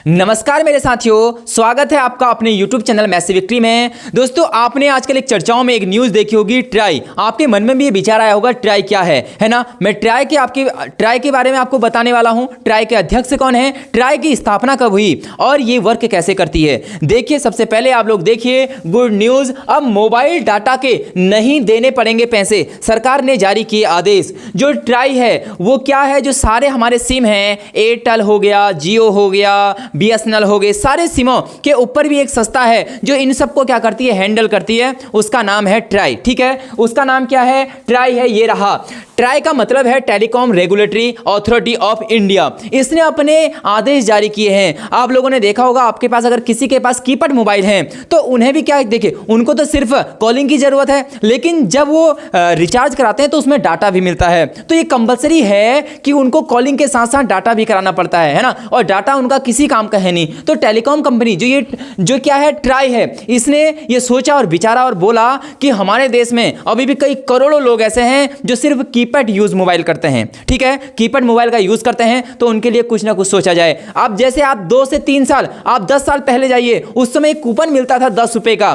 नमस्कार मेरे साथियों, स्वागत है आपका अपने YouTube चैनल मैसिव विक्ट्री में। दोस्तों, आपने आजकल एक चर्चाओं में एक न्यूज़ देखी होगी, ट्राई। आपके मन में भी ये विचार आया होगा ट्राई क्या है ना। मैं ट्राई के बारे में आपको बताने वाला हूं। ट्राई के अध्यक्ष कौन है, ट्राई की स्थापना कब हुई और ये वर्क कैसे करती है। देखिए, सबसे पहले आप लोग देखिए गुड न्यूज़। अब मोबाइल डाटा के नहीं देने पड़ेंगे पैसे, सरकार ने जारी किए आदेश। जो ट्राई है वो क्या है, जो सारे हमारे सिम हैं, एयरटेल हो गया, जियो हो गया, BSNL हो गए, सारे सिमों के ऊपर भी एक संस्था है जो इन सबको क्या करती है, हैंडल करती है। उसका नाम है ट्राई। ठीक है, उसका नाम क्या है, ट्राई है। ये रहा। ट्राई का मतलब है telecom regulatory authority of India. इसने अपने आदेश जारी किए हैं। आप लोगों ने देखा होगा, आपके पास अगर किसी के पास कीपैड मोबाइल है तो उन्हें भी क्या, देखिए उनको तो सिर्फ कॉलिंग की जरूरत है, लेकिन जब वो रिचार्ज कराते हैं तो उसमें डाटा भी मिलता है। तो ये कंपलसरी है कि उनको कॉलिंग के साथ साथ डाटा भी कराना पड़ता है ना। और डाटा उनका किसी काम का है नहीं। तो टेलीकॉम कंपनी जो क्या है, ट्राई है, इसने ये सोचा और विचारा और बोला कि हमारे देश में अभी भी कई करोड़ों लोग ऐसे हैं जो सिर्फ कीपैड यूज मोबाइल करते हैं। ठीक है, कीपैड मोबाइल का यूज करते हैं, तो उनके लिए कुछ ना कुछ सोचा जाए। अब जैसे आप 2 से 3 साल, आप 10 साल पहले जाइए, उस समय एक कूपन मिलता था 10 रुपए का।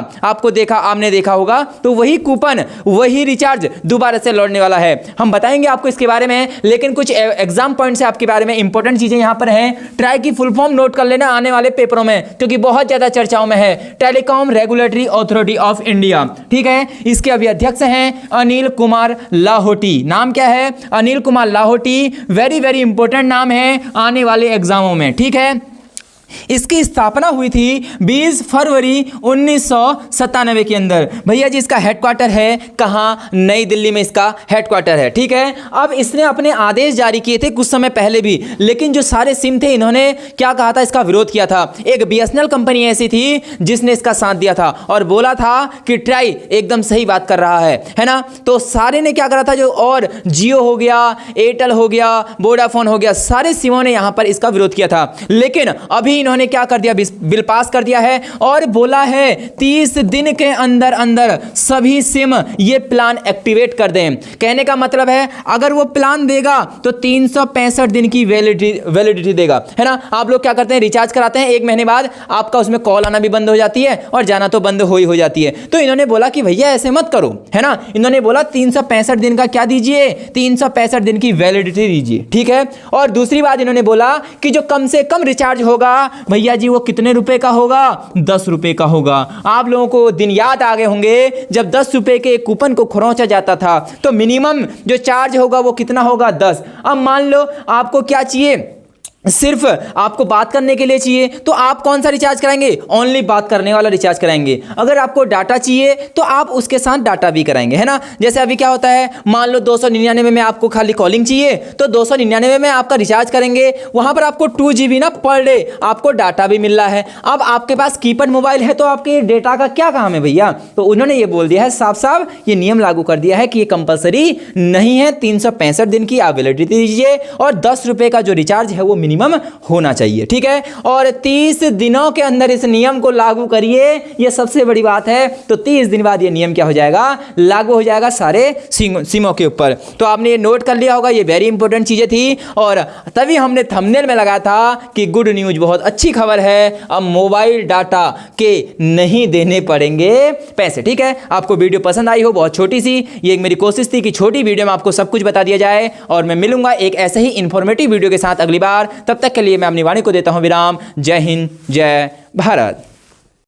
आपने देखा होगा। तो वही कूपन, वही रिचार्ज दोबारा से लौटने वाला है। हम बताएंगे आपको इसके बारे में, लेकिन कुछ एग्जाम पॉइंट से आपके बारे में इंपॉर्टेंट चीजें यहां पर हैं। ट्राई की फुल फॉर्म नोट कर लेना आने वाले पेपरों में, क्योंकि बहुत ज्यादा चर्चाओं में है। Telecom regulatory authority of India. ठीक है, इसके अभी अध्यक्ष हैं अनिल कुमार लाहोटी। नाम क्या है, Anil Kumar Lahoti. Very very important नाम है आने वाले एग्जामों में। ठीक है, इसकी स्थापना हुई थी 20 फरवरी 1997 के अंदर। भैया जी, इसका हेडक्वार्टर है कहाँ, नई दिल्ली में इसका हेडक्वार्टर है। ठीक है, अब इसने अपने आदेश जारी किए थे कुछ समय पहले भी, लेकिन जो सारे सिम थे इन्होंने क्या कहा था, इसका विरोध किया था। एक BSNL कंपनी ऐसी थी जिसने इसका साथ दिया था और बोला था कि ट्राई एकदम सही बात कर रहा है ना। तो सारे ने क्या करा था, जो और जियो हो गया, एयरटेल हो गया, वोडाफोन हो गया, सारे सिमों ने यहां पर इसका विरोध किया था। लेकिन अभी इन्होंने क्या कर दिया, बिल पास कर दिया है और बोला है 30 दिन के अंदर अंदर सभी सिम ये प्लान एक्टिवेट कर दें। कहने का मतलब है, अगर वो प्लान देगा तो 365 दिन की वैलिडिटी देगा, है ना। आप लोग क्या करते हैं, रिचार्ज कराते हैं, 1 महीने बाद आपका उसमें कॉल आना भी बंद हो जाती है और जाना तो बंद हो जाती है। तो इन्होंने बोला कि भैया ऐसे मत करो, है ना। इन्होंने बोला 365 दिन का क्या दीजिए, 365 दिन की वैलिडिटी दीजिए। ठीक है, और दूसरी बात इन्होंने बोला कि जो कम से कम रिचार्ज होगा भैया जी, वो कितने रुपए का होगा, 10 रुपए का होगा। आप लोगों को दिन याद आ गए होंगे जब 10 रुपए के कूपन को खरोंचा जाता था, तो मिनिमम जो चार्ज होगा वो कितना होगा, 10। अब मान लो आपको क्या चाहिए, सिर्फ आपको बात करने के लिए चाहिए, तो आप कौन सा रिचार्ज कराएंगे, ओनली बात करने वाला रिचार्ज कराएंगे। अगर आपको डाटा चाहिए तो आप उसके साथ डाटा भी कराएंगे, है ना। जैसे अभी क्या होता है, मान लो 299 में आपको खाली कॉलिंग चाहिए, तो 299 में आपका रिचार्ज करेंगे, वहां पर आपको 2 GB ना पर डे आपको डाटा भी मिल रहा है। अब आपके पास कीपैड मोबाइल है तो आपके डेटा का क्या काम है भैया। तो उन्होंने ये बोल दिया है, साफ साफ ये नियम लागू कर दिया है कि ये कंपलसरी नहीं है, 365 दिन की आप वैलिडिटी दीजिए और 10 रुपए का जो रिचार्ज है वो मिनिमम होना चाहिए। ठीक है, और 30 दिनों के अंदर इस नियम को लागू करिए, ये सबसे बड़ी बात है। तो 30 दिन बाद ये नियम क्या हो जाएगा, लागू हो जाएगा सारे सिमों के ऊपर। तो आपने ये नोट कर लिया होगा, ये वेरी इंपॉर्टेंट चीजें थी और तभी हमने थंबनेल में लगाया था कि गुड न्यूज, बहुत अच्छी खबर है, अब मोबाइल डाटा के नहीं देने पड़ेंगे पैसे। ठीक है, आपको वीडियो पसंद आई हो, बहुत छोटी सी ये मेरी कोशिश थी कि छोटी वीडियो में आपको सब कुछ बता दिया जाए। और मैं मिलूंगा एक ऐसे ही इंफॉर्मेटिव वीडियो के साथ अगली बार। तब तक के लिए मैं अपनी वाणी को देता हूं विराम। जय हिंद, जय भारत।